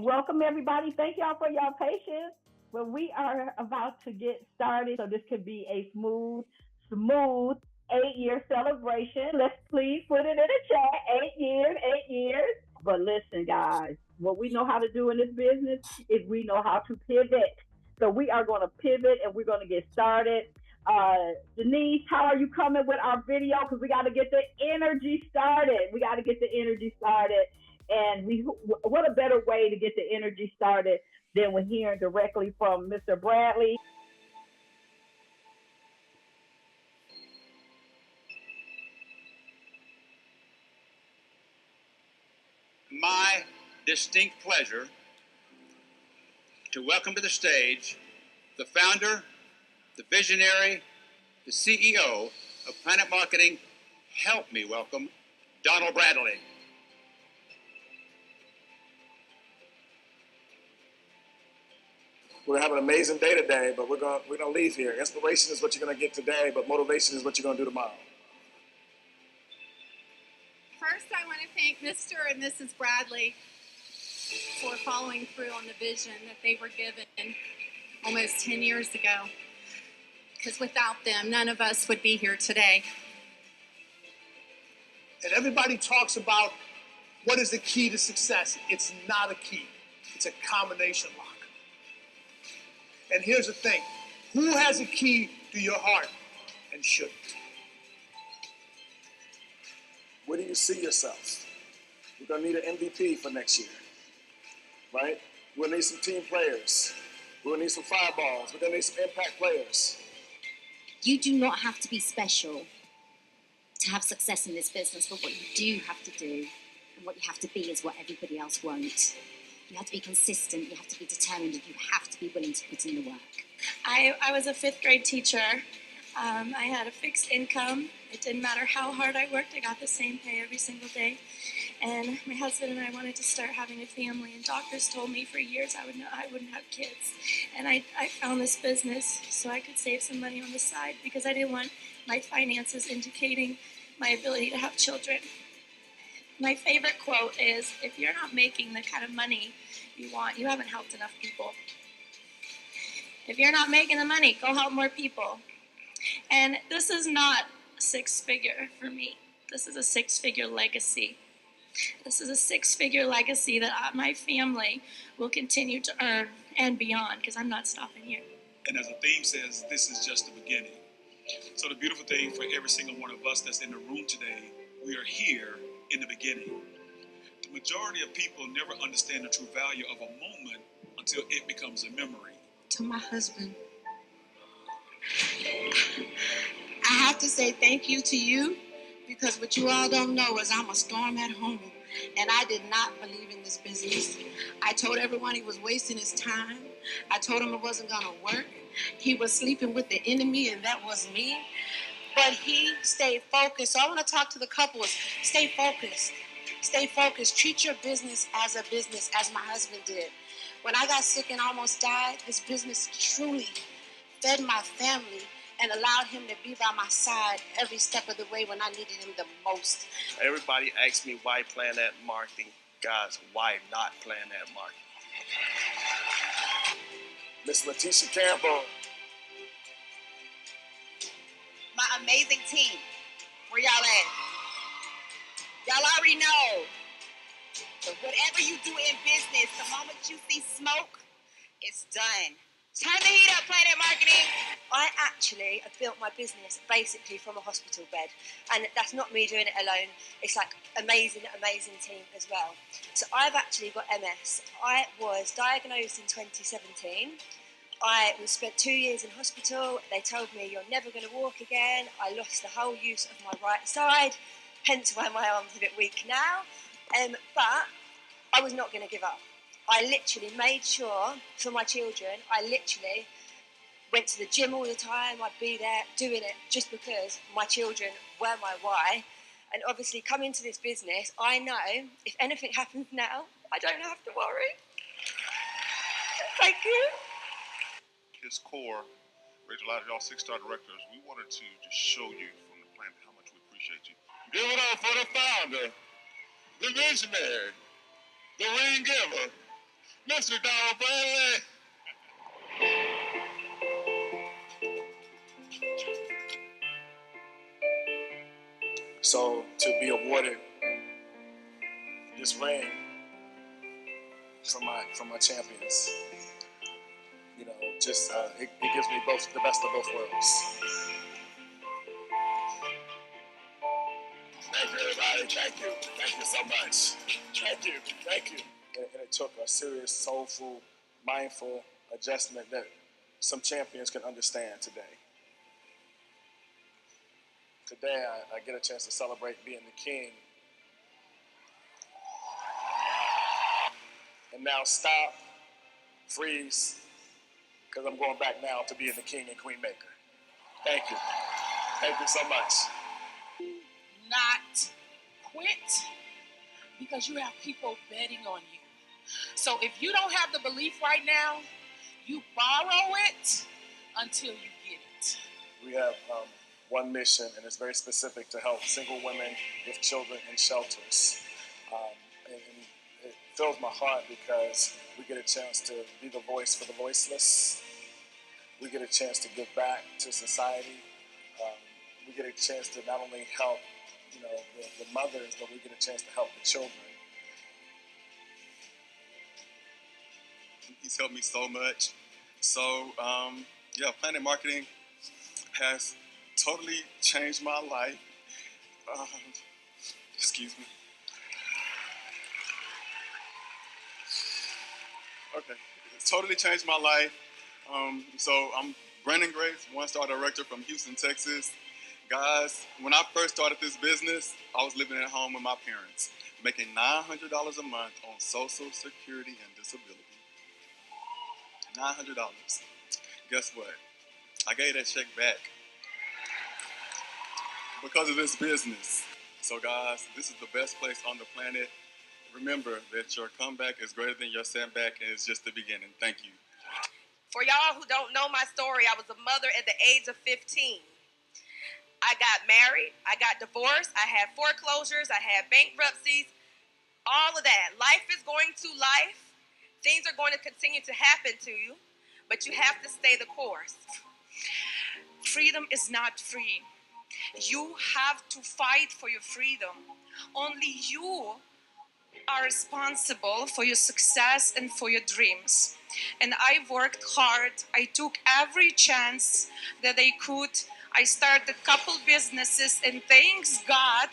Welcome, everybody. Thank y'all for your patience. Well, we are about to get started, so this could be a smooth 8 year celebration. Let's please put it in the chat. 8 years, 8 years. But listen, guys, what we know how to do in this business is we know how to pivot. So we are going to pivot and we're going to get started. Denise, how are you coming with our video? Because we got to get the energy started. We got to get the energy started. And what a better way to get the energy started than when hearing directly from Mr. Bradley. My distinct pleasure to welcome to the stage the founder, the visionary, the CEO of PlanNet Marketing. Help me welcome Donald Bradley. We're gonna have an amazing day today, but we're gonna leave here. Inspiration is what you're gonna get today, but motivation is what you're gonna do tomorrow. First, I want to thank Mr. and Mrs. Bradley for following through on the vision that they were given almost 10 years ago. Because without them, none of us would be here today. And everybody talks about what is the key to success. It's not a key. It's a combination lock. And here's the thing. Who has a key to your heart and shouldn't? Where do you see yourself? We're gonna need an MVP for next year, right? We're gonna need some team players. We're gonna need some fireballs. We're gonna need some impact players. You do not have to be special to have success in this business, but what you do have to do and what you have to be is what everybody else won't. You have to be consistent, you have to be determined, and you have to be willing to put in the work. I was a fifth grade teacher. I had a fixed income. It didn't matter how hard I worked, I got the same pay every single day. And my husband and I wanted to start having a family, and doctors told me for years I wouldn't have kids. And I found this business so I could save some money on the side because I didn't want my finances indicating my ability to have children. My favorite quote is, if you're not making the kind of money you want, you haven't helped enough people. If you're not making the money, go help more people. And this is not six-figure for me. This is a six-figure legacy. This is a six-figure legacy that my family will continue to earn and beyond, because I'm not stopping here. And as the theme says, this is just the beginning. So the beautiful thing for every single one of us that's in the room today, we are here in the beginning. The majority of people never understand the true value of a moment until it becomes a memory. To my husband, I have to say thank you to you, because what you all don't know is I'm a storm at home, and I did not believe in this business. I told everyone he was wasting his time. I told him it wasn't gonna work. He was sleeping with the enemy, and that was me. But he stayed focused. So I want to talk to the couples. Stay focused. Stay focused. Treat your business as a business, as my husband did. When I got sick and almost died, this business truly fed my family and allowed him to be by my side every step of the way when I needed him the most. Everybody asks me why PlanNet Marketing. Guys, why not PlanNet Marketing? Miss Leticia Campbell. My amazing team. Where y'all at? Y'all already know. But whatever you do in business, the moment you see smoke, it's done. Turn the heat up, PlanNet Marketing. I actually have built my business basically from a hospital bed. And that's not me doing it alone. It's like amazing team as well. So I've actually got MS. I was diagnosed in 2017. I was spent 2 years in hospital. They told me you're never going to walk again. I lost the whole use of my right side, hence why my arm's a bit weak now. But I was not going to give up. I literally made sure for my children, I literally went to the gym all the time. I'd be there doing it just because my children were my why. And obviously coming to this business, I know if anything happens now, I don't have to worry. Thank you. His core, Rachel, out of y'all 6-star directors, we wanted to just show you from the planet how much we appreciate you. Give it up for the founder, the visionary, the ring giver, Mr. Donald Bradley. So to be awarded this ring from my champions, you know, just it gives me both the best of both worlds. Thank you, everybody. Thank you so much. Thank you. And it took a serious, soulful, mindful adjustment that some champions can understand today. Today, I get a chance to celebrate being the king. And now stop, freeze, because I'm going back now to being the king and queen maker. Thank you. Thank you so much. Not quit because you have people betting on you. So if you don't have the belief right now, you borrow it until you get it. We have one mission, and it's very specific to help single women with children in shelters. And it fills my heart because we get a chance to be the voice for the voiceless. We get a chance to give back to society. We get a chance to not only help, you know, the mothers, but we get a chance to help the children. He's helped me so much. So, yeah, PlanNet Marketing has totally changed my life. Excuse me. Okay, it's totally changed my life. So I'm Brandon Grace, one-star director from Houston, Texas. Guys, when I first started this business, I was living at home with my parents, making $900 a month on Social Security and disability. $900. Guess what? I gave that check back because of this business. So guys, this is the best place on the planet. Remember that your comeback is greater than your setback, and it's just the beginning. Thank you. For y'all who don't know my story, I was a mother at the age of 15. I got married, I got divorced, I had foreclosures, I had bankruptcies, all of that. Life is going to life. Things are going to continue to happen to you, but you have to stay the course. Freedom is not free. You have to fight for your freedom. Only you are responsible for your success and for your dreams. And I worked hard. I took every chance that I could. I started a couple businesses, and thanks God,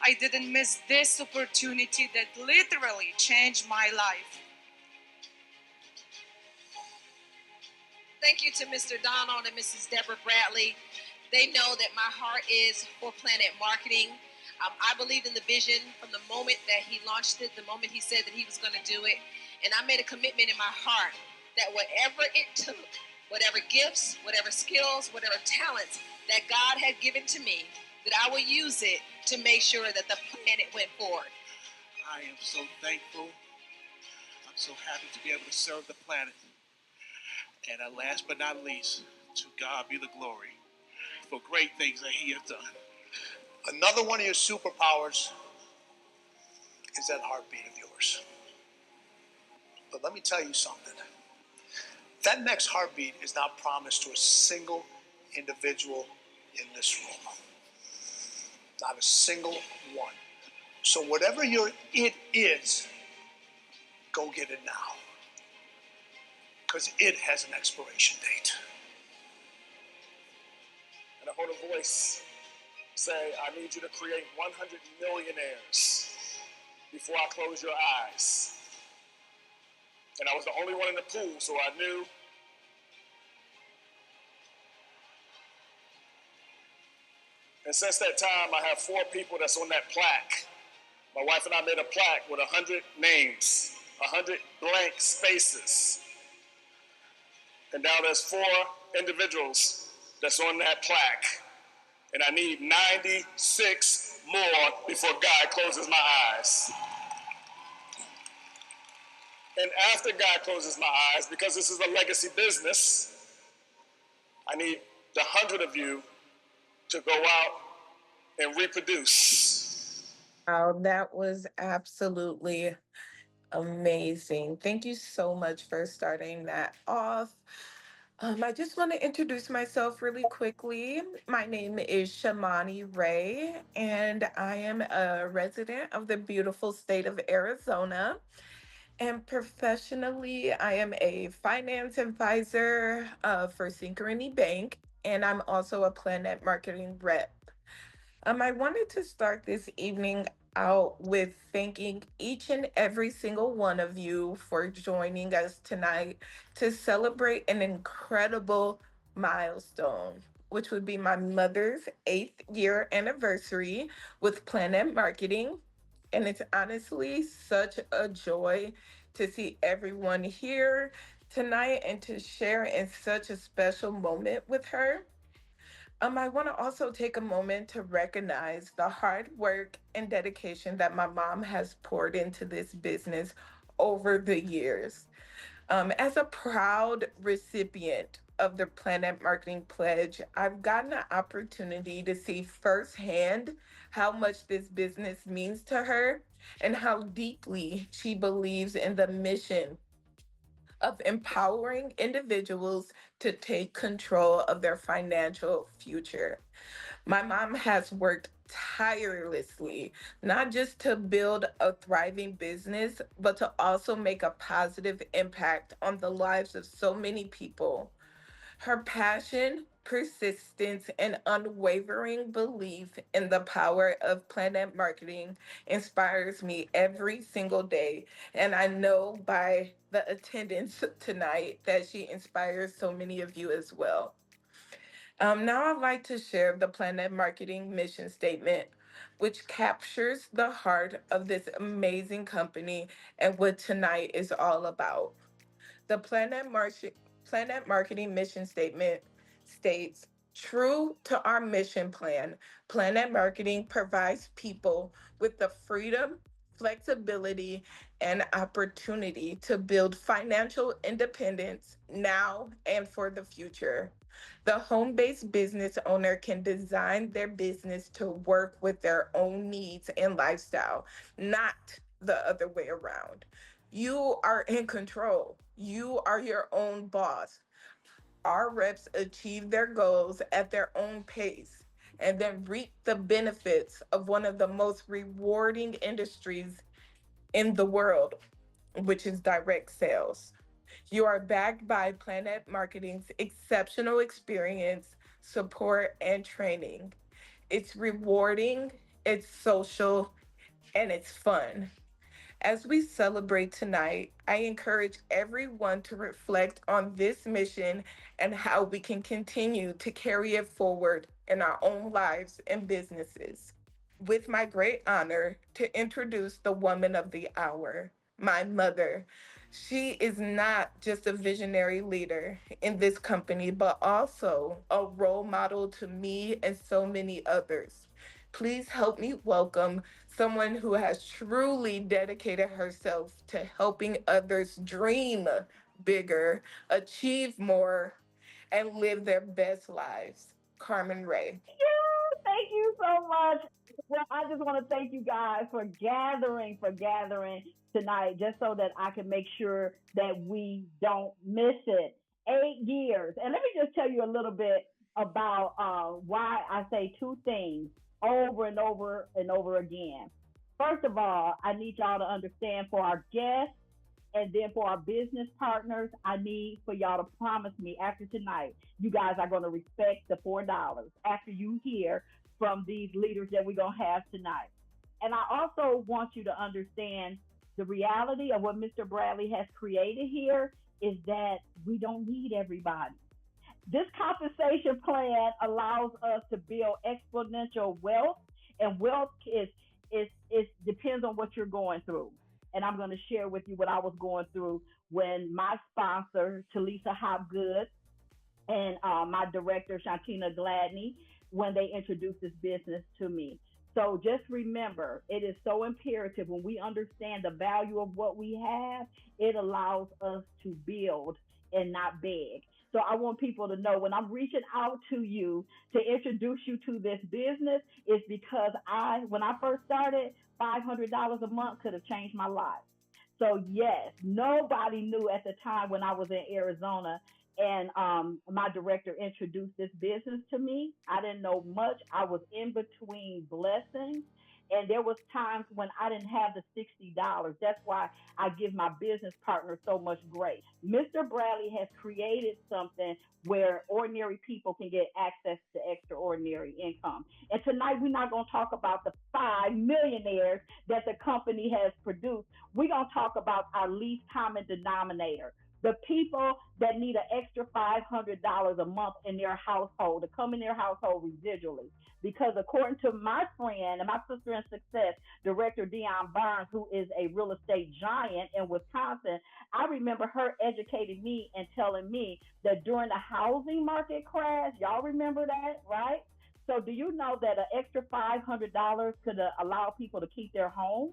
I didn't miss this opportunity that literally changed my life. Thank you to Mr. Donald and Mrs. Deborah Bradley. They know that my heart is for PlanNet Marketing. I believed in the vision from the moment that he launched it, the moment he said that he was going to do it. And I made a commitment in my heart that whatever it took, whatever gifts, whatever skills, whatever talents that God had given to me, that I would use it to make sure that the planet went forward. I am so thankful. I'm so happy to be able to serve the planet. And last but not least, to God be the glory for great things that he has done. Another one of your superpowers is that heartbeat of yours. But let me tell you something. That next heartbeat is not promised to a single individual in this room. Not a single one. So whatever your it is, go get it now. Because it has an expiration date. And I heard a voice say, I need you to create 100 millionaires before I close your eyes. And I was the only one in the pool, so I knew. And since that time, I have 4 people that's on that plaque. My wife and I made a plaque with 100 names, 100 blank spaces. And now there's 4 individuals that's on that plaque. And I need 96 more before God closes my eyes. And after God closes my eyes, because this is a legacy business, I need the 100 of you to go out and reproduce. Wow, that was absolutely Amazing. Thank you so much for starting that off. I just want to introduce myself really quickly. My name is Shamani Ray, and I am a resident of the beautiful state of Arizona. And professionally, I am a finance advisor for Synchrony Bank, and I'm also a PlanNet Marketing rep. I wanted to start this evening out with thanking each and every single one of you for joining us tonight to celebrate an incredible milestone, which would be my mother's 8th year anniversary with PlanNet Marketing. And it's honestly such a joy to see everyone here tonight and to share in such a special moment with her. I want to also take a moment to recognize the hard work and dedication that my mom has poured into this business over the years. As a proud recipient of the Planet Marketing Pledge, I've gotten an opportunity to see firsthand how much this business means to her and how deeply she believes in the mission of empowering individuals to take control of their financial future. My mom has worked tirelessly, not just to build a thriving business, but to also make a positive impact on the lives of so many people. Her passion, persistence, and unwavering belief in the power of Planet Marketing inspires me every single day. And I know by the attendance tonight that she inspires so many of you as well. Now I'd like to share the Planet Marketing mission statement, which captures the heart of this amazing company and what tonight is all about. The Planet Marketing mission statement states, true to our mission plan, Planet Marketing provides people with the freedom, flexibility, and opportunity to build financial independence now and for the future. The home based business owner can design their business to work with their own needs and lifestyle, not the other way around. You are in control. You are your own boss. Our reps achieve their goals at their own pace and then reap the benefits of one of the most rewarding industries in the world, which is direct sales. You are backed by Planet Marketing's exceptional experience, support, and training. It's rewarding, it's social, and it's fun. As we celebrate tonight, I encourage everyone to reflect on this mission and how we can continue to carry it forward in our own lives and businesses. With my great honor to introduce the woman of the hour, my mother. She is not just a visionary leader in this company, but also a role model to me and so many others. Please help me welcome someone who has truly dedicated herself to helping others dream bigger, achieve more, and live their best lives. Carmen Ray. Thank you so much. Well, I just want to thank you guys for gathering tonight, just so that I can make sure that we don't miss it. 8 years, and let me just tell you a little bit about why I say two things over and over and over again. First of all, I need y'all to understand for our guests and then for our business partners, I need for y'all to promise me after tonight, you guys are going to respect the $4 after you hear from these leaders that we're going to have tonight. And I also want you to understand the reality of what Mr. Bradley has created here is that we don't need everybody. This compensation plan allows us to build exponential wealth, and wealth is depends on what you're going through. And I'm going to share with you what I was going through when my sponsor, Talisa Hopgood, and my director, Shantina Gladney, when they introduced this business to me. So just remember, it is so imperative when we understand the value of what we have, it allows us to build and not beg. So I want people to know when I'm reaching out to you to introduce you to this business, it's because when I first started, $500 a month could have changed my life. So yes, nobody knew at the time when I was in Arizona and my director introduced this business to me. I didn't know much. I was in between blessings. And there was times when I didn't have the $60. That's why I give my business partner so much grace. Mr. Bradley has created something where ordinary people can get access to extraordinary income. And tonight we're not going to talk about the 5 millionaires that the company has produced. We're going to talk about our least common denominator, the people that need an extra $500 a month in their household to come in their household residually. Because according to my friend and my sister in success, Director Dion Barnes, who is a real estate giant in Wisconsin, I remember her educating me and telling me that during the housing market crash, y'all remember that, right? So do you know that an extra $500 could allow people to keep their home?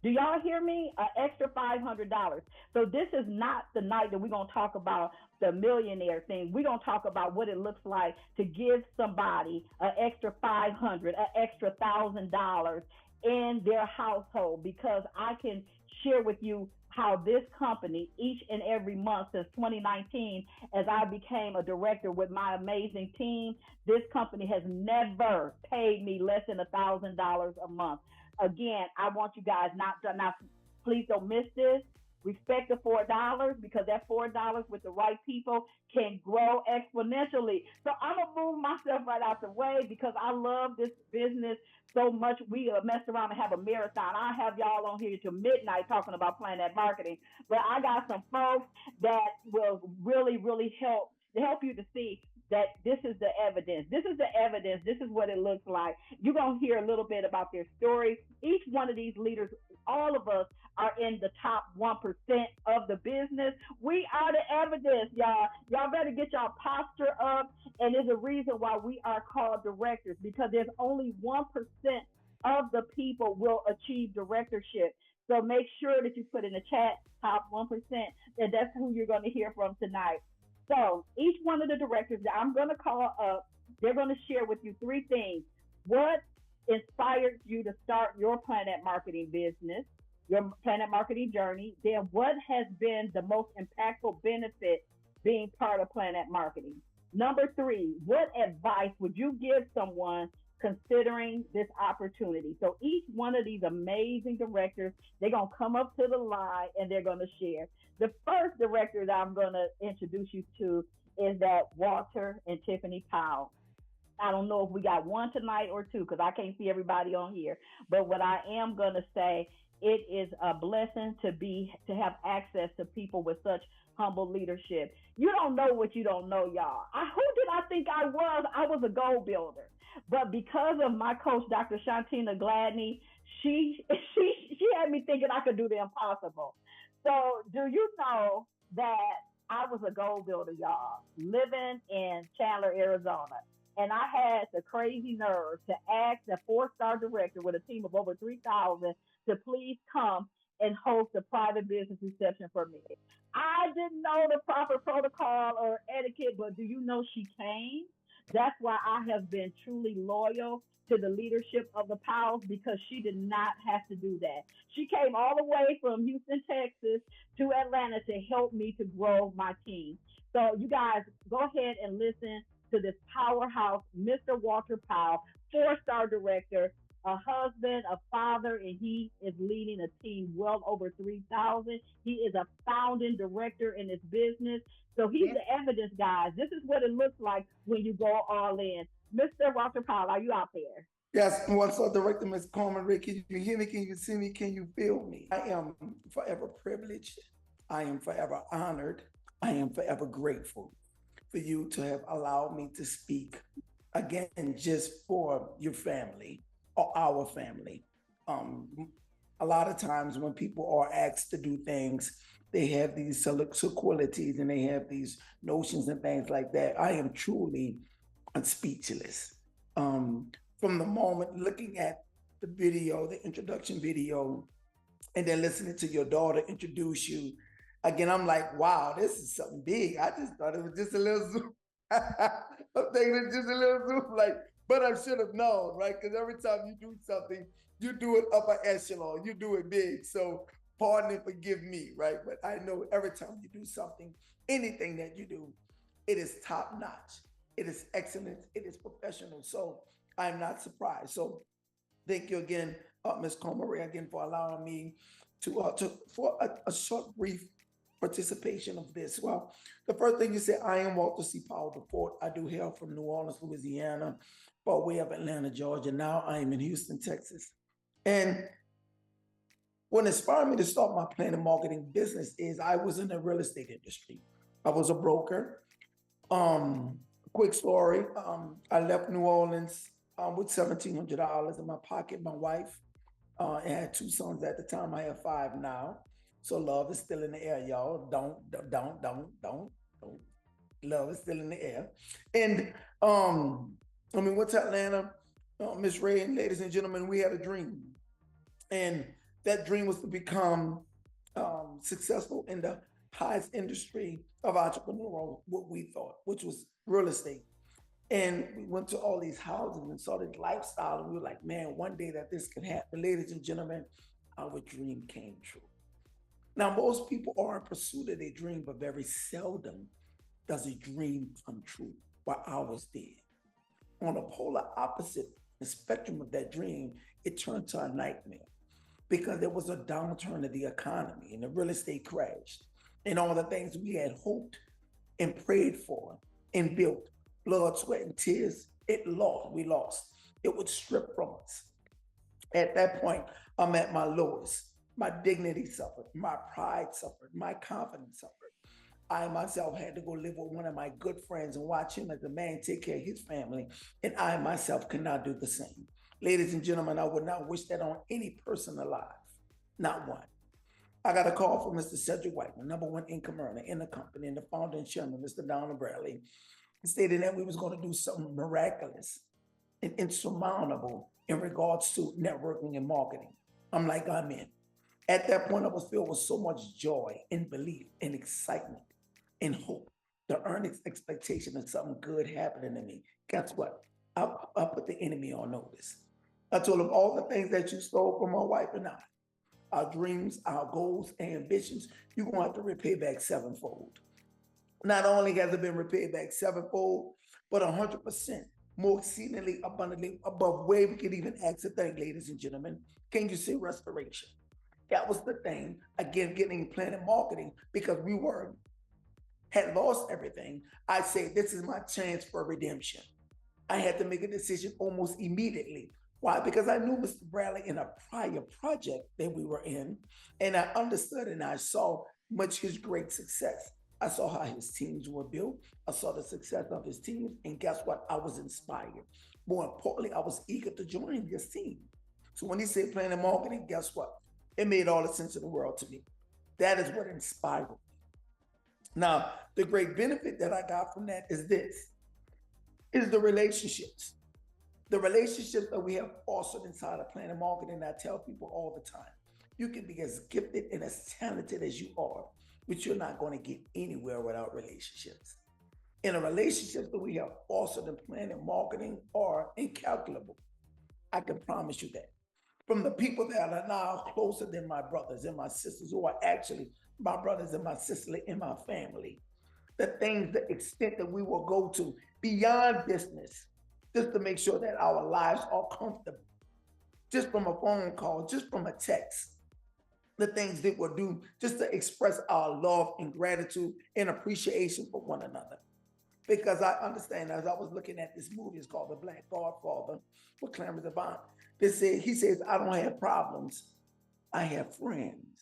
Do y'all hear me? An extra $500. So this is not the night that we're going to talk about the millionaire thing. We're going to talk about what it looks like to give somebody an extra 500, an extra $1,000 in their household, because I can share with you how this company each and every month since 2019, as I became a director with my amazing team, this company has never paid me less than $1,000 a month. Again, I want you guys not to, now, please don't miss this. Respect the $4, because that $4 with the right people can grow exponentially. So I'm gonna move myself right out the way because I love this business so much. We mess around and have a marathon. I have y'all on here till midnight talking about PlanNet Marketing, but I got some folks that will really, really help you to see that this is the evidence. This is the evidence. This is what it looks like. You're going to hear a little bit about their story. Each one of these leaders, all of us are in the top 1% of the business. We are the evidence, y'all. Y'all better get y'all posture up. And there's a reason why we are called directors, because there's only 1% of the people will achieve directorship. So make sure that you put in the chat, top 1%, and that's who you're going to hear from tonight. So each one of the directors that I'm going to call up, they're going to share with you 3 things. What inspired you to start your PlanNet Marketing business, your PlanNet Marketing journey? Then what has been the most impactful benefit being part of PlanNet Marketing? Number 3, what advice would you give someone considering this opportunity? So each one of these amazing directors, they're going to come up to the line and they're going to share. The first director that I'm going to introduce you to is that Walter and Tiffany Powell. I don't know if we got one tonight or 2 because I can't see everybody on here. But what I am going to say, it is a blessing to have access to people with such humble leadership. You don't know what you don't know, y'all. Who did I think I was? I was a goal builder. But because of my coach, Dr. Shantina Gladney, she had me thinking I could do the impossible. So do you know that I was a goal builder, y'all, living in Chandler, Arizona. And I had the crazy nerve to ask the 4-star director with a team of over 3,000 to please come and host a private business reception for me. I didn't know the proper protocol or etiquette, but do you know she came? That's why I have been truly loyal to the leadership of the Powells, because she did not have to do that. She came all the way from Houston, Texas to Atlanta to help me to grow my team. So you guys go ahead and listen to this powerhouse, Mr. Walter Powell, 4-star director, a husband, a father, and he is leading a team well over 3,000. He is a founding director in this business. So he's the evidence, guys. This is what it looks like when you go all in. Mr. Walter Powell, are you out there? Yes, what's up, Director Ms. Carmen Ray? Can you hear me? Can you see me? Can you feel me? I am forever privileged. I am forever honored. I am forever grateful for you to have allowed me to speak again, just for your family or our family. A lot of times when people are asked to do things, they have these sequelities and they have these notions and things like that. I am truly speechless. From the moment looking at the video, the introduction video, and then listening to your daughter introduce you, again, I'm like, wow, this is something big. I just thought it was just a little Zoom. I'm thinking it's just a little Zoom, but I should have known, right? Because every time you do something, you do it upper echelon, you do it big. So pardon and forgive me, right? But I know every time you do something, anything that you do, it is top notch. It is excellent. It is professional. So I'm not surprised. So thank you again, Ms. Carmen Ray, again for allowing me to for a short, brief participation of this. Well, the first thing you said, I am Walter C. Powell the Fourth. I do hail from New Orleans, Louisiana, by way of Atlanta, Georgia. Now I am in Houston, Texas. And what inspired me to start my PlanNet Marketing business is I was in the real estate industry. I was a broker. Um, Quick story. I left New Orleans with $1,700 in my pocket. My wife, I had two sons at the time. I have five now. So love is still in the air, y'all. Don't. Love is still in the air. And went to Atlanta. Miss Ray and ladies and gentlemen, we had a dream. And that dream was to become successful in the highest industry of entrepreneurial, what we thought, which was real estate. And we went to all these houses and saw this lifestyle, and we were like, man, one day that this can happen. Ladies and gentlemen, our dream came true. Now, most people are in pursuit of their dream, but very seldom does a dream come true, while ours did. On the polar opposite the spectrum of that dream, it turned to a nightmare because there was a downturn of the economy and the real estate crashed and all the things we had hoped and prayed for and built, blood, sweat, and tears, we lost. It would strip from us. At that point, I'm at my lowest. My dignity suffered, my pride suffered, my confidence suffered. I myself had to go live with one of my good friends and watch him as a man take care of his family, and I myself could not do the same. Ladies and gentlemen, I would not wish that on any person alive, not one. I got a call from Mr. Cedric White, the number one income earner in the company, and the founder and chairman, Mr. Donald Bradley, stating that we was going to do something miraculous and insurmountable in regards to networking and marketing. I'm like, I'm in. At that point, I was filled with so much joy and belief and excitement and hope. The earnest expectation of something good happening to me. Guess what? I put the enemy on notice. I told him all the things that you stole from my wife and I, our dreams, our goals, and ambitions, you're going to have to repay back sevenfold. Not only has it been repaid back sevenfold, but 100% more exceedingly abundantly above where we could even ask a thing, ladies and gentlemen. Can you see restoration? That was the thing, again, getting PlanNet Marketing because we had lost everything. I say, this is my chance for redemption. I had to make a decision almost immediately. Why? Because I knew Mr. Bradley in a prior project that we were in, and I understood and I saw much his great success. I saw how his teams were built. I saw the success of his teams, and guess what? I was inspired. More importantly, I was eager to join his team. So when he said PlanNet Marketing, guess what? It made all the sense in the world to me. That is what inspired me. Now, the great benefit that I got from that is the relationships. The relationships that we have fostered inside of PlanNet Marketing, I tell people all the time, you can be as gifted and as talented as you are, but you're not going to get anywhere without relationships. And the relationships that we have fostered in PlanNet Marketing are incalculable. I can promise you that. From the people that are now closer than my brothers and my sisters, who are actually my brothers and my sisters in my family, the things, the extent that we will go to beyond business, just to make sure that our lives are comfortable, just from a phone call, just from a text, the things that we'll do just to express our love and gratitude and appreciation for one another. Because I understand, as I was looking at this movie, it's called The Black Godfather with Clarence Avant. He says, I don't have problems, I have friends.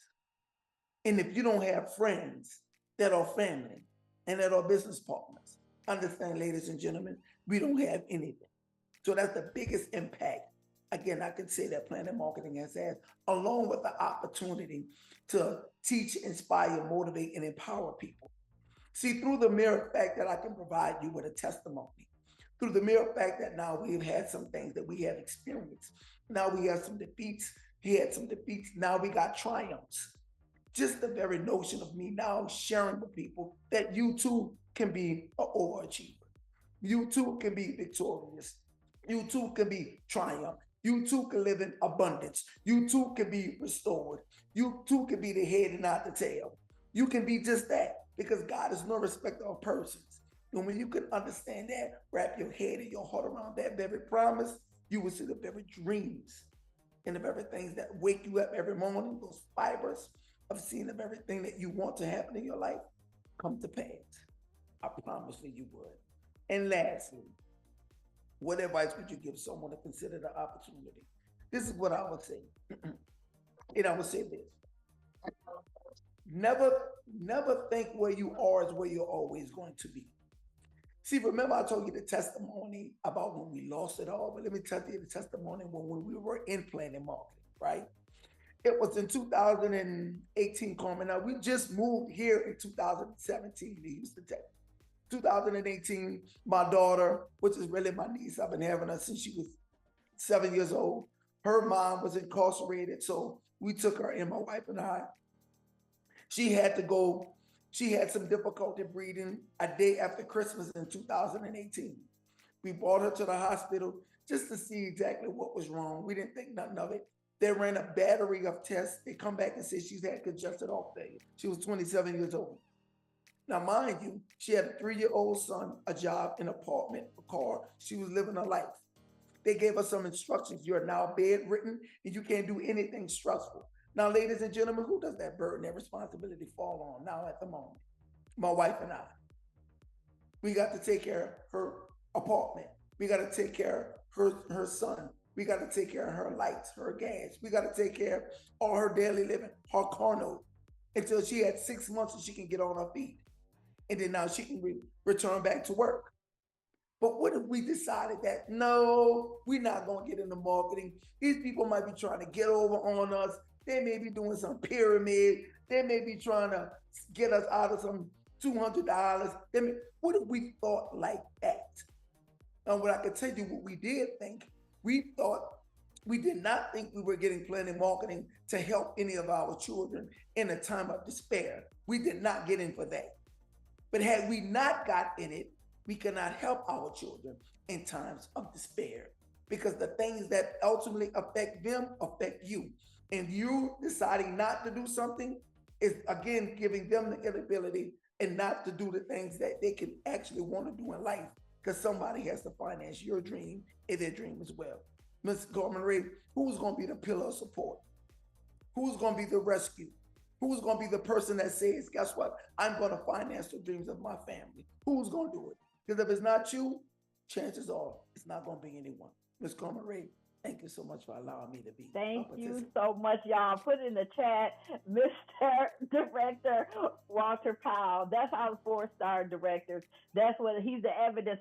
And if you don't have friends that are family and that are business partners, understand, ladies and gentlemen, we don't have anything. So that's the biggest impact. Again, I can say that PlanNet Marketing has had, along with the opportunity to teach, inspire, motivate, and empower people. See, through the mere fact that I can provide you with a testimony, through the mere fact that now we've had some things that we have experienced. Now we have some defeats. He had some defeats. Now we got triumphs. Just the very notion of me now sharing with people that you too can be an overachiever. You too can be victorious. You too can be triumph. You too can live in abundance. You too can be restored. You too can be the head and not the tail. You can be just that because God is no respecter of persons. And when you can understand that, wrap your head and your heart around that very promise, you will see the very dreams and the very things that wake you up every morning, those fibers of seeing the very thing that you want to happen in your life come to pass. I promise you would. And lastly, what advice would you give someone to consider the opportunity? This is what I would say. And I would say this. Never, never think where you are is where you're always going to be. See, remember I told you the testimony about when we lost it all, but let me tell you the testimony when we were in PlanNet Marketing, right? It was in 2018, Carmen. Now, we just moved here in 2017 to Houston, Texas. 2018, my daughter, which is really my niece, I've been having her since she was 7 years old. Her mom was incarcerated, so we took her and my wife and I. She had to go, she had some difficulty breathing a day after Christmas in 2018. We brought her to the hospital just to see exactly what was wrong. We didn't think nothing of it. They ran a battery of tests. They come back and said she's had congestive heart failure. She was 27 years old. Now, mind you, she had a 3-year-old son, a job, an apartment, a car. She was living her life. They gave us some instructions. You're now bedridden and you can't do anything stressful. Now, ladies and gentlemen, who does that burden, that responsibility fall on now at the moment? My wife and I. We got to take care of her apartment. We got to take care of her son. We got to take care of her lights, her gas. We got to take care of all her daily living, her car note, until she had 6 months and she can get on her feet. And then now she can return back to work. But what if we decided that, no, we're not going to get into marketing? These people might be trying to get over on us. They may be doing some pyramid. They may be trying to get us out of some $200. What if we thought like that? And what I can tell you what we did think, we did not think we were getting PlanNet Marketing to help any of our children in a time of despair. We did not get in for that. But had we not got in it, we cannot help our children in times of despair because the things that ultimately affect them affect you. And you deciding not to do something is, again, giving them the inability and not to do the things that they can actually want to do in life because somebody has to finance your dream and their dream as well. Ms. Carmen Ray, who's going to be the pillar of support? Who's going to be the rescue? Who's going to be the person that says, guess what? I'm going to finance the dreams of my family. Who's going to do it? Because if it's not you, chances are it's not going to be anyone. Ms. Carmen Ray, thank you so much for allowing me to be. Thank you so much, y'all. Put in the chat, Mr. Director Walter Powell. That's our 4-star directors. That's what he's the evidence.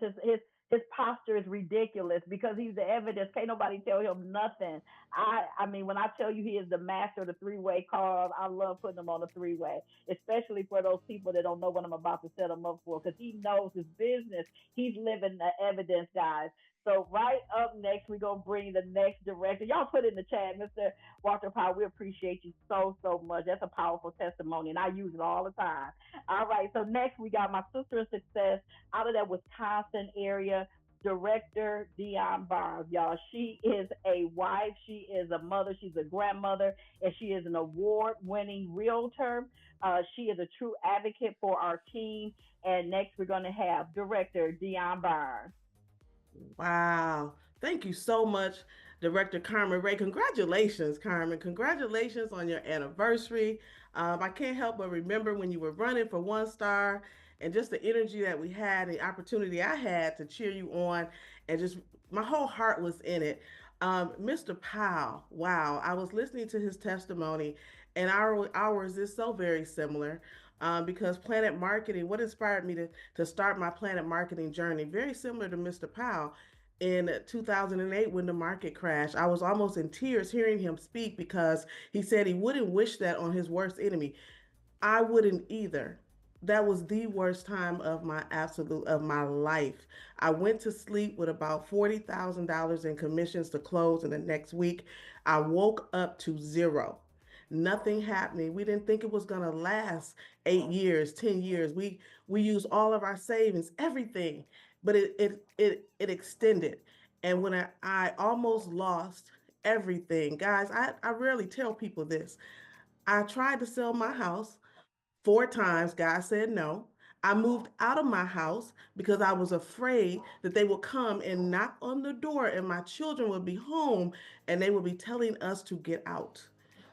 His posture is ridiculous because he's the evidence. Can't nobody tell him nothing. I mean, when I tell you he is the master of the 3-way call, I love putting him on the 3-way, especially for those people that don't know what I'm about to set him up for because he knows his business. He's living the evidence, guys. So right up next, we're going to bring the next director. Y'all put in the chat, Mr. Walter Powell. We appreciate you so, so much. That's a powerful testimony, and I use it all the time. All right, so next we got my sister of success out of that Wisconsin area, Director Dion Barnes, y'all. She is a wife, she is a mother, she's a grandmother, and she is an award-winning realtor. She is a true advocate for our team. And next we're going to have Director Dion Barnes. Wow. Thank you so much, Director Carmen Ray. Congratulations, Carmen. Congratulations on your anniversary. I can't help but remember when you were running for 1-star and just the energy that we had, the opportunity I had to cheer you on, and just my whole heart was in it. Mr. Powell, wow, I was listening to his testimony, and ours is so very similar. Because PlanNet Marketing, what inspired me to start my PlanNet Marketing journey, very similar to Mr. Powell. In 2008, when the market crashed, I was almost in tears hearing him speak because he said he wouldn't wish that on his worst enemy. I wouldn't either. That was the worst time of my life. I went to sleep with about $40,000 in commissions to close in the next week. I woke up to zero. Nothing happening. We didn't think it was going to last 8 years, 10 years. We used all of our savings, everything, but it extended. And when I almost lost everything, guys, I rarely tell people this. I tried to sell my house 4 times. God said no. I moved out of my house because I was afraid that they would come and knock on the door and my children would be home and they would be telling us to get out.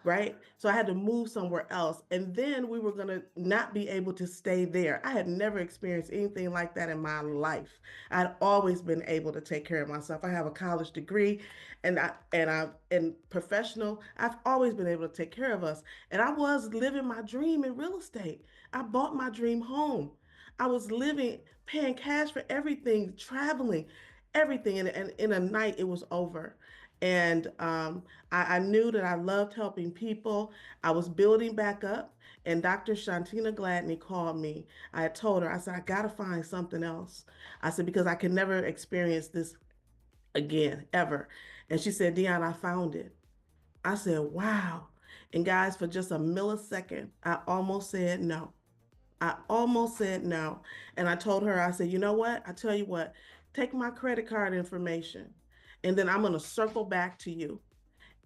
Right? So I had to move somewhere else. And then we were going to not be able to stay there. I had never experienced anything like that in my life. I'd always been able to take care of myself. I have a college degree and I'm in professional. I've always been able to take care of us. And I was living my dream in real estate. I bought my dream home. I was living, paying cash for everything, traveling, everything. And in a night, it was over. And I knew that I loved helping people. I was building back up. And Dr. Shantina Gladney called me. I had told her, I said, I got to find something else. I said, because I can never experience this again, ever. And she said, Dion, I found it. I said, wow. And guys, for just a millisecond, I almost said no. I almost said no. And I told her, I said, you know what? I tell you what, take my credit card information and then I'm going to circle back to you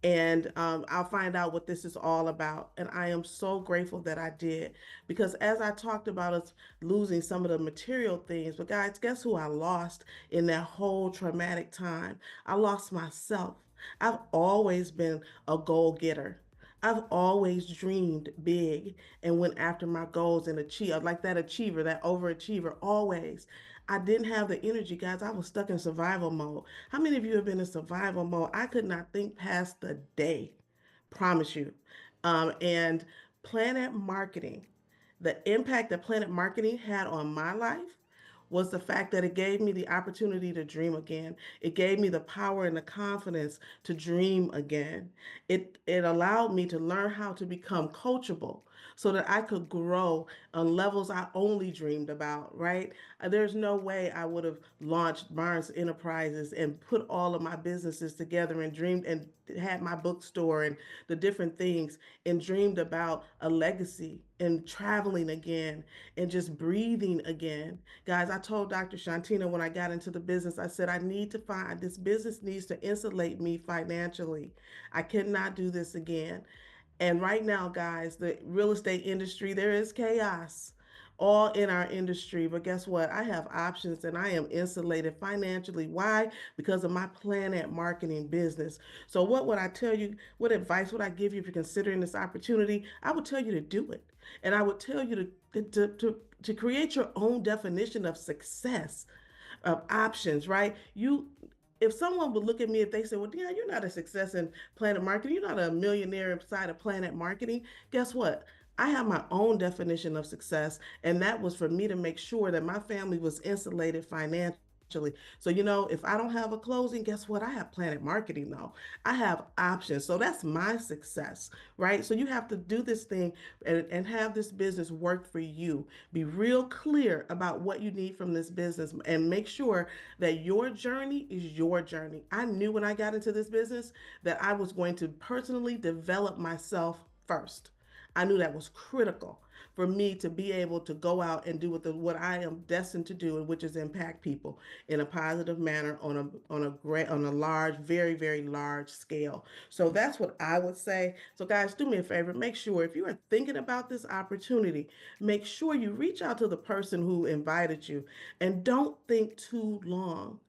and I'll find out what this is all about. And I am so grateful that I did because as I talked about us losing some of the material things, but guys, guess who I lost in that whole traumatic time? I lost myself. I've always been a goal getter. I've always dreamed big and went after my goals and achieved like that achiever, that overachiever, always. I didn't have the energy, guys. I was stuck in survival mode. How many of you have been in survival mode? I could not think past the day. Promise you. And PlanNet Marketing, the impact that PlanNet Marketing had on my life was the fact that it gave me the opportunity to dream again. It gave me the power and the confidence to dream again. It allowed me to learn how to become coachable so that I could grow on levels I only dreamed about, right? There's no way I would have launched Barnes Enterprises and put all of my businesses together and dreamed and had my bookstore and the different things and dreamed about a legacy and traveling again and just breathing again. Guys, I told Dr. Shantina when I got into the business, I said, I need to find this business needs to insulate me financially. I cannot do this again. And right now, guys, the real estate industry, there is chaos all in our industry. But guess what? I have options and I am insulated financially. Why? Because of my PlanNet Marketing business. So, what would I tell you? What advice would I give you if you're considering this opportunity? I would tell you to do it. And I would tell you to create your own definition of success, of options, right? If someone would look at me if they say, well, Dion, you're not a success in PlanNet Marketing, you're not a millionaire inside of PlanNet Marketing, guess what? I have my own definition of success, and that was for me to make sure that my family was insulated financially. So, if I don't have a closing, guess what? I have PlanNet Marketing though. I have options. So that's my success, right? So you have to do this thing and have this business work for you. Be real clear about what you need from this business and make sure that your journey is your journey. I knew when I got into this business that I was going to personally develop myself first. I knew that was critical for me to be able to go out and do what I am destined to do, which is impact people in a positive manner on a large, very very large scale. So that's what I would say. So guys, do me a favor, make sure if you are thinking about this opportunity, make sure you reach out to the person who invited you and don't think too long.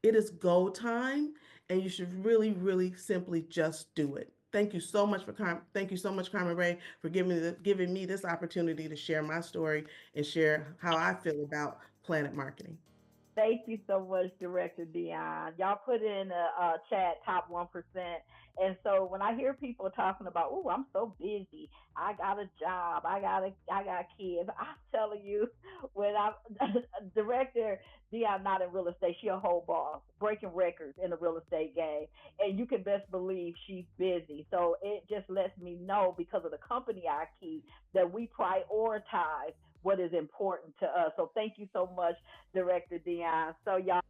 It is go time, and you should really, really simply just do it. Thank you so much, Carmen Ray, for giving me this opportunity to share my story and share how I feel about PlanNet Marketing. Thank you so much, Director Dion. Y'all put in a chat top 1%. And so when I hear people talking about, oh, I'm so busy, I got a job, I got kids, I'm telling you, when I'm Director Dion, not in real estate, she a whole boss, breaking records in the real estate game. And you can best believe she's busy. So it just lets me know because of the company I keep that we prioritize what is important to us. So thank you so much, Director Dion. So y'all,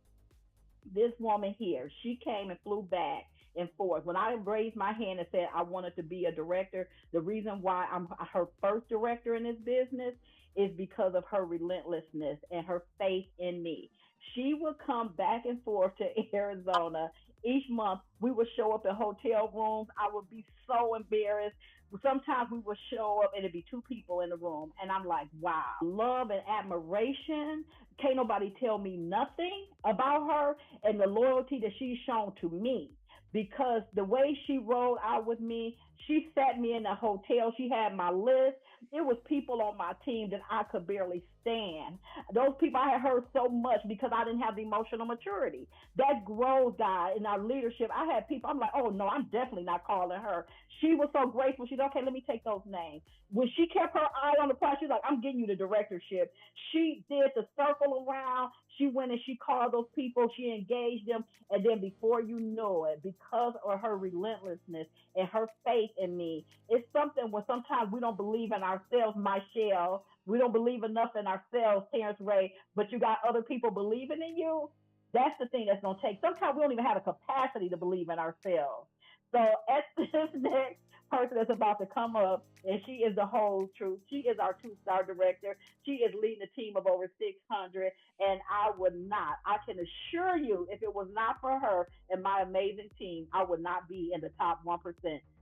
this woman here, she came and flew back and forth. When I raised my hand and said I wanted to be a director, the reason why I'm her first director in this business is because of her relentlessness and her faith in me. She would come back and forth to Arizona each month. We would show up in hotel rooms. I would be so embarrassed. Sometimes we would show up and it'd be two people in the room. And I'm like, wow, love and admiration. Can't nobody tell me nothing about her and the loyalty that she's shown to me. Because the way she rolled out with me, she sat me in a hotel. She had my list. It was people on my team that I could barely stand. Those people I had heard so much because I didn't have the emotional maturity. That growth guy in our leadership, I had people, I'm like, oh no, I'm definitely not calling her. She was so grateful. She's okay, let me take those names. When she kept her eye on the prize, she's like, I'm getting you the directorship. She did the circle around. She went and she called those people. She engaged them. And then before you know it, because of her relentlessness and her faith in me, it's something when sometimes we don't believe in ourselves, Michelle. We don't believe enough in ourselves, Terrence Ray, but you got other people believing in you. That's the thing that's going to take. Sometimes we don't even have the capacity to believe in ourselves. So at this next person that's about to come up, and she is the whole truth. She is our two-star director. She is leading a team of over 600, and I can assure you, if it was not for her and my amazing team, I would not be in the top 1%.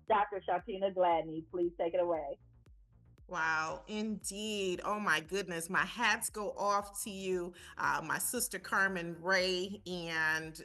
Dr. Shantina Gladney, please take it away. Wow, indeed. Oh my goodness. My hats go off to you, my sister Carmen Ray, and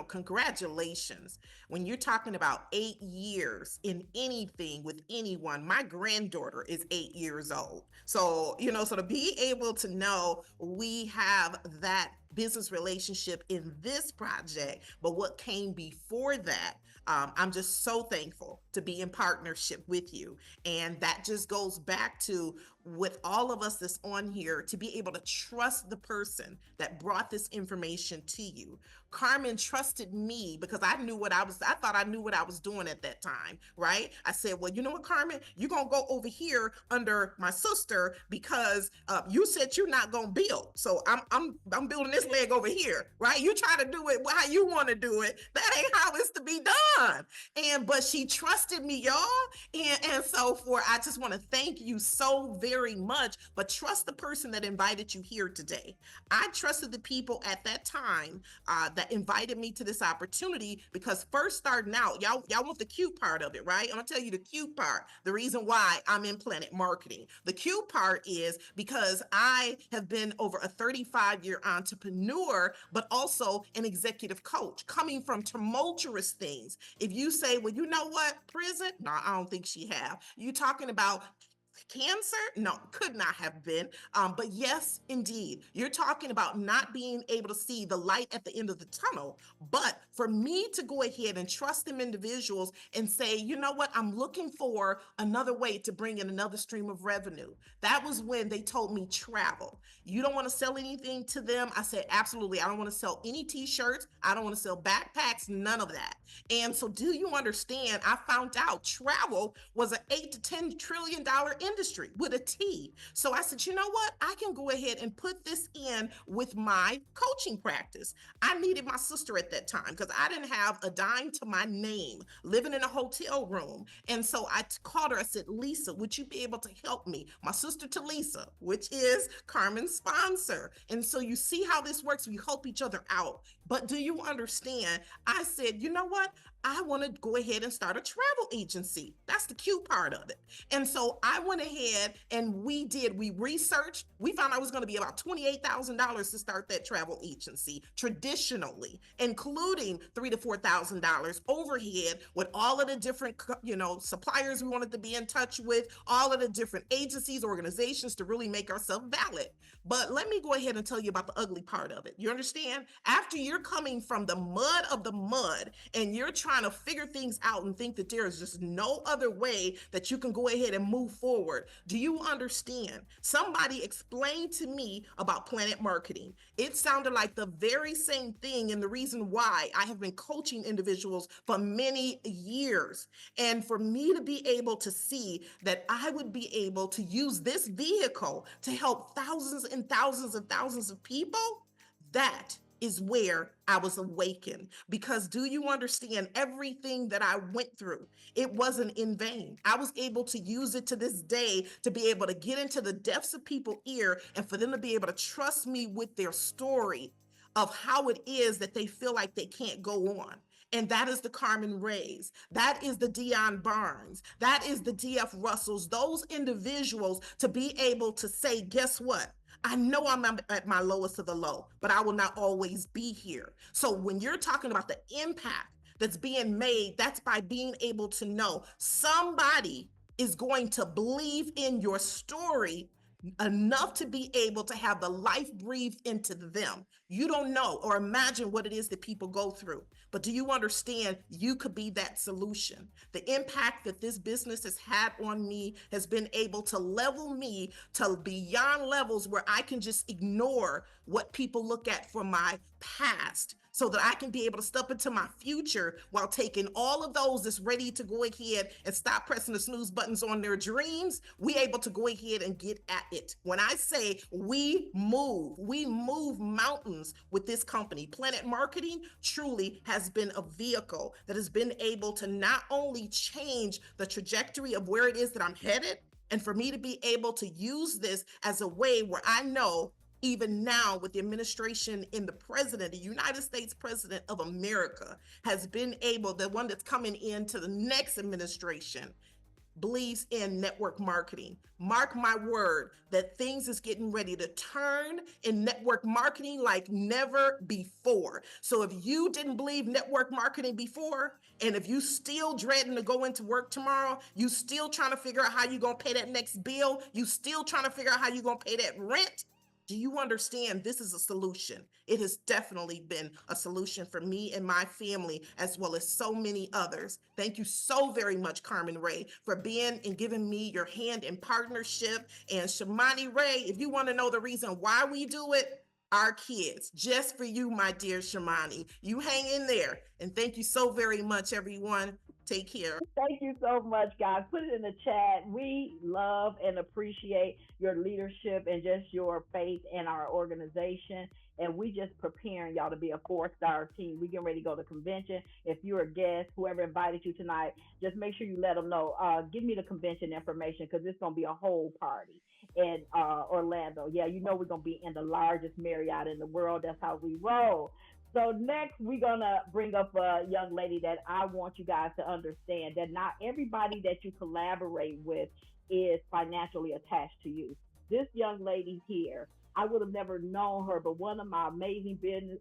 congratulations. When you're talking about 8 years in anything with anyone, my granddaughter is 8 years old. So, so to be able to know we have that business relationship in this project, but what came before that, I'm just so thankful to be in partnership with you. And that just goes back to, with all of us that's on here, to be able to trust the person that brought this information to you. Carmen trusted me because I thought I knew what I was doing at that time, right? I said, well, you know what, Carmen, you're going to go over here under my sister because you said you're not going to build. So I'm building this leg over here, right? You try to do it how you want to do it. That ain't how it's to be done. But she trusted me, y'all. And so I just want to thank you so very much, but trust the person that invited you here today. I trusted the people at that time that invited me to this opportunity, because first starting out, y'all want the cute part of it, right? I'm gonna tell you the cute part, the reason why I'm in PlanNet Marketing. The cute part is because I have been over a 35-year entrepreneur, but also an executive coach, coming from tumultuous things. If you say, well, you know what, prison? No, I don't think she have. You talking about cancer? No, could not have been. But yes, indeed, you're talking about not being able to see the light at the end of the tunnel. But for me to go ahead and trust them individuals and say, you know what, I'm looking for another way to bring in another stream of revenue. That was when they told me travel. You don't want to sell anything to them? I said, absolutely. I don't want to sell any t-shirts. I don't want to sell backpacks, none of that. And so do you understand? I found out travel was an $8 to $10 trillion industry with a T. So I said, you know what? I can go ahead and put this in with my coaching practice. I needed my sister at that time because I didn't have a dime to my name, living in a hotel room. And so I called her. I said, Lisa, would you be able to help me? My sister to Lisa, which is Carmen's sponsor. And so you see how this works. We help each other out. But do you understand? I said, you know what? I want to go ahead and start a travel agency. That's the cute part of it. And so I went ahead and we researched. We found out it was going to be about $28,000 to start that travel agency traditionally, including $3,000 to $4,000 overhead with all of the different, suppliers we wanted to be in touch with, all of the different agencies, organizations to really make ourselves valid. But let me go ahead and tell you about the ugly part of it. You understand? After you're coming from the mud of the mud and you're trying to figure things out and think that there is just no other way that you can go ahead and move forward, do you understand? Somebody explained to me about PlanNet Marketing. It sounded like the very same thing, and the reason why I have been coaching individuals for many years. And for me to be able to see that I would be able to use this vehicle to help thousands and thousands and thousands of people, that is where I was awakened. Because do you understand, everything that I went through, it wasn't in vain. I was able to use it to this day to be able to get into the depths of people's ear and for them to be able to trust me with their story. of how it is that they feel like they can't go on. And that is the Carmen Rays. That is the Dion Barnes. That is the D.F. Russells. Those individuals to be able to say, guess what? I know I'm at my lowest of the low, but I will not always be here. So when you're talking about the impact that's being made, that's by being able to know somebody is going to believe in your story enough to be able to have the life breathed into them. You don't know or imagine what it is that people go through, but do you understand you could be that solution? The impact that this business has had on me has been able to level me to beyond levels where I can just ignore what people look at from my past, so that I can be able to step into my future while taking all of those that's ready to go ahead and stop pressing the snooze buttons on their dreams. We able to go ahead and get at it. When I say we move mountains with this company. PlanNet Marketing truly has been a vehicle that has been able to not only change the trajectory of where it is that I'm headed, and for me to be able to use this as a way where I know even now with the administration and the president, the United States president of America has been able, the one that's coming into the next administration, believes in network marketing. Mark my word that things is getting ready to turn in network marketing like never before. So if you didn't believe network marketing before, and if you still dreading to go into work tomorrow, you still trying to figure out how you gonna pay that next bill, you still trying to figure out how you gonna pay that rent, do you understand this is a solution? It has definitely been a solution for me and my family, as well as so many others. Thank you so very much, Carmen Ray, for being and giving me your hand in partnership. And Shamani Ray, if you want to know the reason why we do it, our kids, just for you, my dear Shamani. You hang in there. And thank you so very much, everyone. Take care. Thank you so much, guys. Put it in the chat. We love and appreciate your leadership and just your faith in our organization. And we just preparing y'all to be a 4-star team. We getting ready to go to convention. If you're a guest, whoever invited you tonight, just make sure you let them know. Give me the convention information because it's going to be a whole party in Orlando. Yeah, you know we're going to be in the largest Marriott in the world. That's how we roll. So next, we're going to bring up a young lady that I want you guys to understand that not everybody that you collaborate with is financially attached to you. This young lady here, I would have never known her, but one of my amazing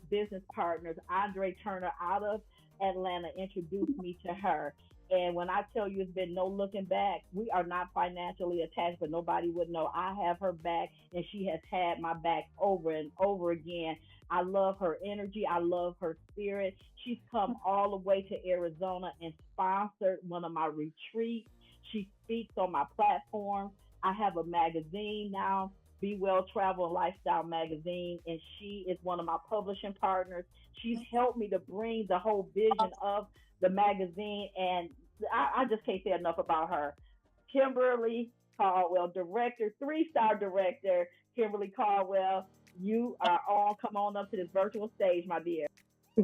business partners, Andre Turner out of Atlanta, introduced me to her. And when I tell you it's been no looking back, we are not financially attached, but nobody would know. I have her back, and she has had my back over and over again. I love her energy. I love her spirit. She's come all the way to Arizona and sponsored one of my retreats. She speaks on my platform. I have a magazine now, Be Well Travel and Lifestyle Magazine, and she is one of my publishing partners. She's helped me to bring the whole vision of the magazine, and I just can't say enough about her. Kimberly Caldwell, director, 3-star director, Kimberly Caldwell. You are on. Come on up to this virtual stage, my dear.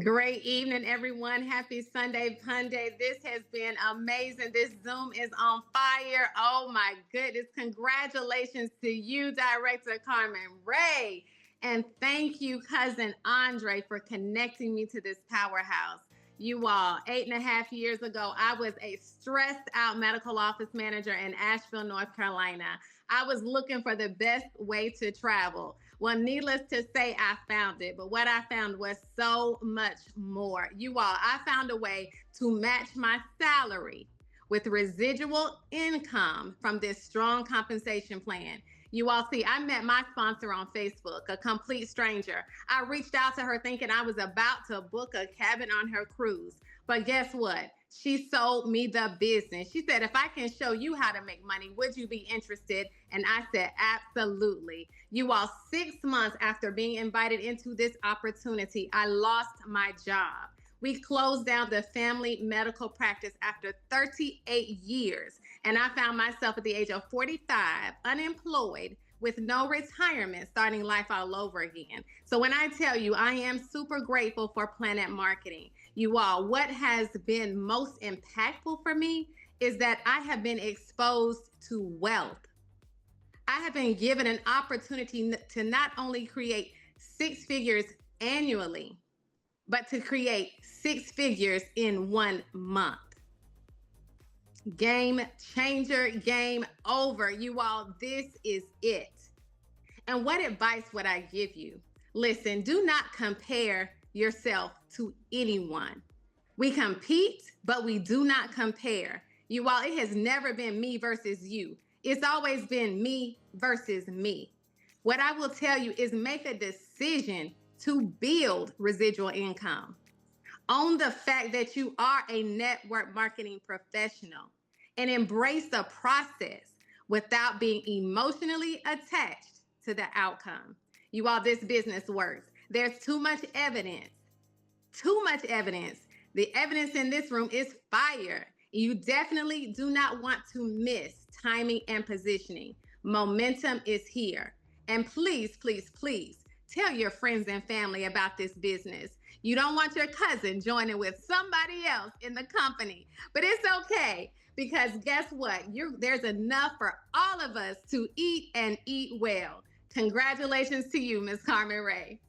Great evening, everyone. Happy Sunday Fun Day. This has been amazing. This Zoom is on fire. Oh my goodness. Congratulations to you, Director Carmen Ray. And thank you, Cousin Andre, for connecting me to this powerhouse. You all, 8.5 years ago, I was a stressed out medical office manager in Asheville, North Carolina. I was looking for the best way to travel. Well, needless to say, I found it. But what I found was so much more. You all, I found a way to match my salary with residual income from this strong compensation plan. You all see, I met my sponsor on Facebook, a complete stranger. I reached out to her thinking I was about to book a cabin on her cruise. But guess what? She sold me the business. She said, if I can show you how to make money, would you be interested? And I said, absolutely. You all, 6 months after being invited into this opportunity, I lost my job. We closed down the family medical practice after 38 years. And I found myself at the age of 45, unemployed, with no retirement, starting life all over again. So when I tell you, I am super grateful for PlanNet Marketing. You all, what has been most impactful for me is that I have been exposed to wealth. I have been given an opportunity to not only create 6 figures annually, but to create 6 figures in 1 month. Game changer, game over. You all, this is it. And what advice would I give you? Listen, do not compare yourself to anyone. We compete, but we do not compare. You all, it has never been me versus you. It's always been me versus me. What I will tell you is make a decision to build residual income. Own the fact that you are a network marketing professional and embrace the process without being emotionally attached to the outcome. You all, this business works. There's too much evidence. Too much evidence. The evidence in this room is fire. You definitely do not want to miss timing and positioning. Momentum is here. And please, please, please tell your friends and family about this business. You don't want your cousin joining with somebody else in the company, but it's okay because guess what? There's enough for all of us to eat and eat well. Congratulations to you, Ms. Carmen Ray.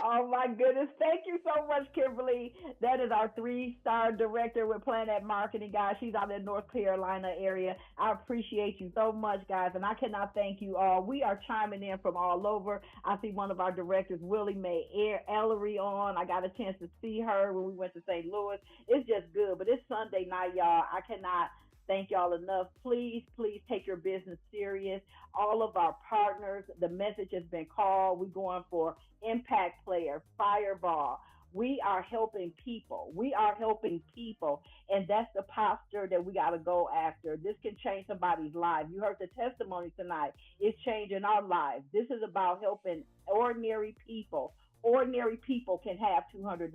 Oh my goodness. Thank you so much, Kimberly. That is our 3-star director with PlanNet Marketing, guys. She's out in the North Carolina area. I appreciate you so much, guys. And I cannot thank you all. We are chiming in from all over. I see one of our directors, Willie Mae Ellery, on. I got a chance to see her when we went to St. Louis. It's just good. But it's Sunday night, y'all. I cannot thank y'all enough. Please, please take your business serious. All of our partners, the message has been called. We're going for impact player, fireball. We are helping people. We are helping people. And that's the posture that we got to go after. This can change somebody's life. You heard the testimony tonight. It's changing our lives. This is about helping ordinary people. Ordinary people can have $200.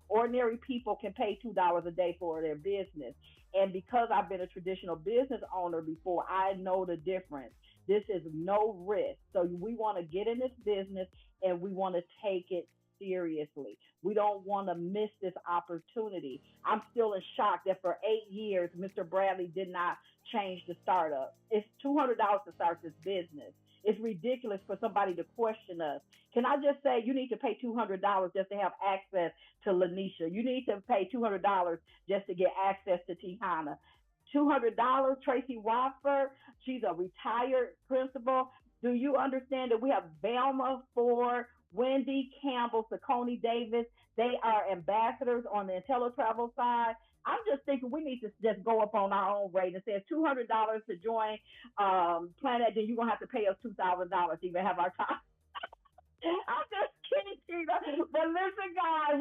Ordinary people can pay $2 a day for their business. And because I've been a traditional business owner before, I know the difference. This is no risk. So we want to get in this business and we want to take it seriously. We don't want to miss this opportunity. I'm still in shock that for 8 years, Mr. Bradley did not change the startup. It's $200 to start this business. It's ridiculous for somebody to question us. Can I just say you need to pay $200 just to have access to Lanisha? You need to pay $200 just to get access to Tihana. $200, Tracy Wofford, she's a retired principal. Do you understand that we have Velma Ford, Wendy Campbell, Sakoni Davis? They are ambassadors on the IntelliTravel side. I'm just thinking we need to just go up on our own rate and say it's $200 to join PlanNet, then you're going to have to pay us $2,000 to even have our time. I'm just kidding, Tina. But listen, guys,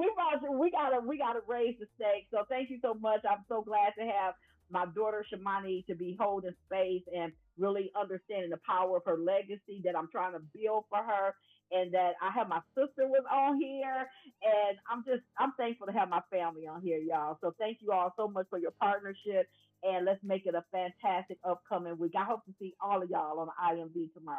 we gotta raise the stakes. So thank you so much. I'm so glad to have my daughter Shamani to be holding space and really understanding the power of her legacy that I'm trying to build for her. And that I have my sister was on here, and I'm thankful to have my family on here, y'all. So thank you all so much for your partnership, and let's make it a fantastic upcoming week. I hope to see all of y'all on IMV tomorrow.